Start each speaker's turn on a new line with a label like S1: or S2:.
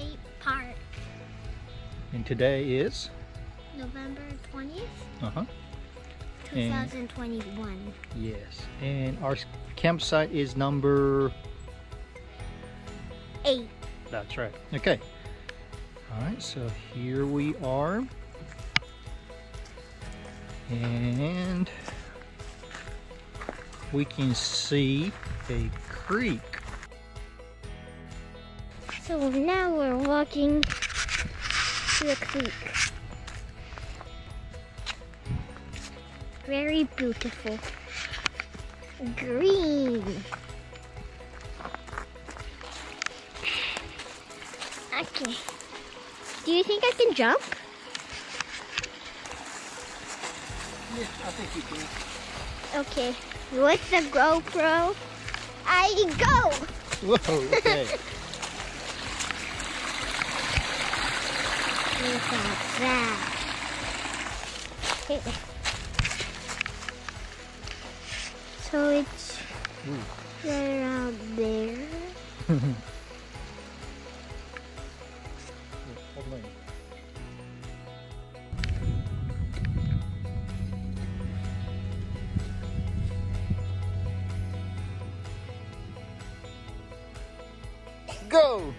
S1: State Park.
S2: And today is?
S1: November 20th,
S2: Uh-huh.
S1: 2021.
S2: Yes. And our campsite is number
S1: 8.
S2: That's right. Okay. All right, so here we are. And we can see a creek.
S1: So now we're walking to the creek. Very beautiful. Green. Okay. Do you think I can jump?
S2: Yes, I think you can.
S1: Okay. With the GoPro, I go.
S2: Whoa, okay.
S1: Look at that. Okay. So it's
S2: Ooh.
S1: right around there.
S2: Hold on. Go!